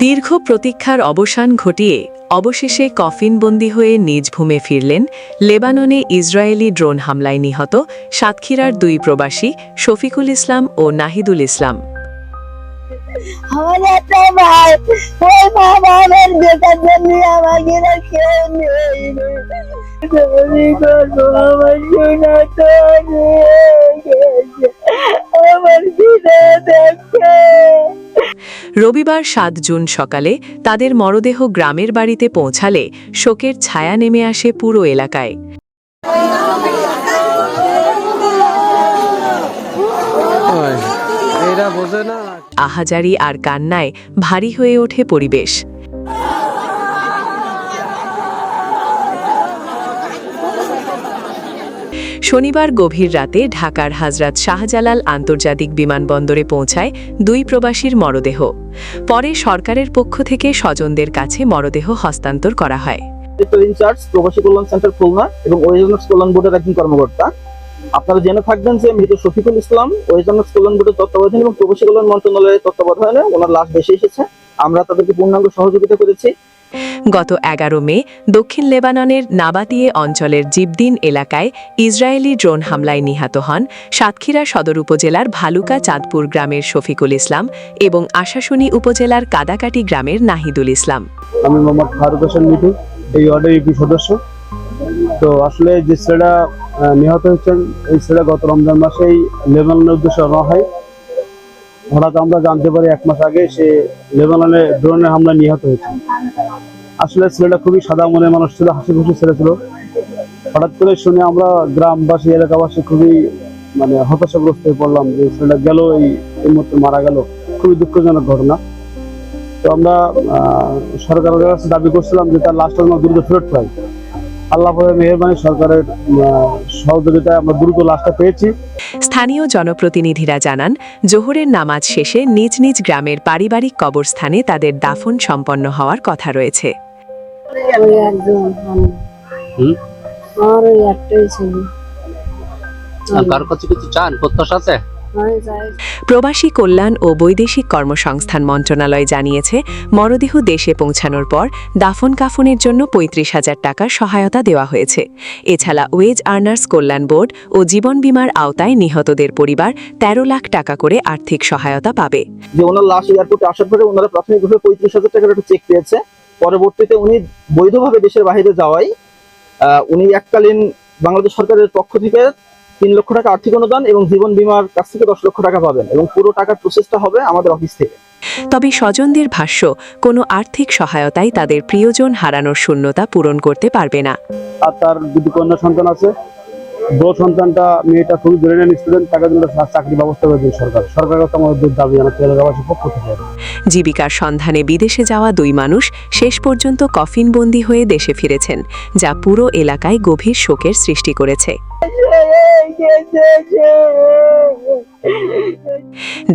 দীর্ঘ প্রতীক্ষার অবসান ঘটিয়ে অবশেষে কফিনবন্দি হয়ে নিজ ভূমে ফিরলেন লেবাননে ইসরায়েলি ড্রোন হামলায় নিহত সাতক্ষীরার দুই প্রবাসী শফিকুল ইসলাম ও নাহিদুল ইসলাম। রবিবার ৭ জুন সকালে তাদের মরদেহ গ্রামের বাড়িতে পৌঁছালে শোকের ছায়া নেমে আসে পুরো এলাকায়। আহাজারি আর কান্নায় ভারী হয়ে ওঠে পরিবেশ। শনিবার গভীর রাতে ঢাকার হযরত শাহজালাল আন্তর্জাতিক বিমানবন্দরে পৌঁছায় দুই প্রবাসীর মরদেহ। পরে সরকারের পক্ষ থেকে স্বজনদের কাছে মরদেহ হস্তান্তর করা হয়। ইনচার্জ প্রবাসী কল্যাণ সেন্টার খুলনা এবং ওয়েজনক্স কল্যাণ বোর্ডের একজন কর্মকর্তা। আপনারা জেনে থাকবেন যে মৃত শফিকুল ইসলাম ওয়েজনক্স কল্যাণ বোর্ডের তত্ত্বাবধানে এবং প্রবাসী কল্যাণ মন্ত্রণালয়ের তত্ত্বাবধানে ওনার লাশ দেশে এসেছে। আমরা তাদেরকে পূর্ণাঙ্গ সহযোগিতা করেছি। গত ১১ মে দক্ষিণ লেবাননের নাবাতিয়ে অঞ্চলের জিবদিন এলাকায় ইসরায়েলি ড্রোন হামলায় নিহত হন সাতক্ষীরা সদর উপজেলার ভালুকা চাঁদপুর গ্রামের শফিকুল ইসলাম এবং আশাশুনি উপজেলার কাদাকাটি গ্রামের নাহিদুল ইসলাম। আমি মোহাম্মদ ফারুক হোসেন মিঠু, এই ওয়ার্ডের ইউপি সদস্য। তো আসলে যে ছেলেটা নিহত হয়েছেন, এই ছেলে গত রমজান মাসেই লেবাননের উদ্দেশ্যে রওনা হয়। হঠাৎ আমরা জানতে পারি ১ মাস আগে সে লেবাননে ড্রোনের হামলায় নিহত হয়েছে। আসলে ছেলেটা খুবই সাদা মনের মানুষ ছিল, হাসি খুশি ছেলে ছিল। হঠাৎ করে শুনে আমরা গ্রামবাসী এলাকাবাসী খুবই হতাশাগ্রস্ত হয়ে পড়লাম যে ছেলেটা গেল, এই মুহূর্তে মারা গেল। খুবই দুঃখজনক ঘটনা। তো আমরা সরকারের কাছে দাবি করছিলাম যে তার লাশটা আমরা দ্রুত ফেরত পাই। আল্লাহ পাকের মেহেরবানি, সরকারের সহযোগিতায় আমরা দ্রুত লাশটা পেয়েছি। স্থানীয় জনপ্রতিনিধিরা জানান, জোহরের নামাজ শেষে নিজ নিজ গ্রামের পারিবারিক কবরস্থানে তাদের দাফন সম্পন্ন হওয়ার কথা রয়েছে। প্রবাসী কল্যাণ ও বৈদেশিক কর্মসংস্থান মন্ত্রণালয় জানিয়েছে, মরদেহ দেশে পৌঁছানোর পর দাফন কাফনের জন্য ৩৫,০০০ টাকার সহায়তা দেওয়া হয়েছে। এছাড়া ওয়েজ আর্নার্স কল্যাণ বোর্ড ও জীবন বীমার আওতায় নিহতদের পরিবার ১৩ লাখ টাকা করে আর্থিক সহায়তা পাবে। যে ওনার লাশ এয়ারপোর্টে আসার পরে ওনারা প্রাথমিকভাবে ৩৫,০০০ টাকার একটা চেক পেয়েছে। পরবর্তীতে উনি বৈধভাবে দেশের বাইরে যাওয়ায় উনি এককালীন বাংলাদেশ সরকারের পক্ষ থেকে ৩ লক্ষ টাকা আর্থিক অনুদান এবং জীবন বীমার কাছ থেকে ১০ লক্ষ টাকা পাবেন এবং পুরো টাকার প্রসেসটা হবে আমাদের অফিস থেকে। তবে স্বজনদের ভাষ্য, কোনো আর্থিক সহায়তাই তাদের প্রিয়জন হারানোর শূন্যতা পূরণ করতে পারবে না। আর তার দুটি কন্যা সন্তান আছে। বড় সন্তানটা, মেয়েটা খুবই ব্রিলিয়ান্ট স্টুডেন্ট, তাকে জন্য চাকরি ব্যবস্থা করে দিন সরকার। সরকারের কাছে আমাদের দাবি জানাচ্ছি এলাকাবাসীর পক্ষ থেকে। জীবিকার সন্ধানে বিদেশে যাওয়া দুই মানুষ শেষ পর্যন্ত কফিনবন্দি হয়ে দেশে ফিরেছেন, যা পুরো এলাকায় গভীর শোকের সৃষ্টি করেছে।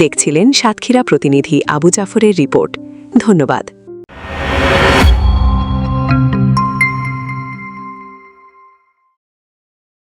দেখছিলেন সাতক্ষীরা প্রতিনিধি আবু জাফরের রিপোর্ট। ধন্যবাদ।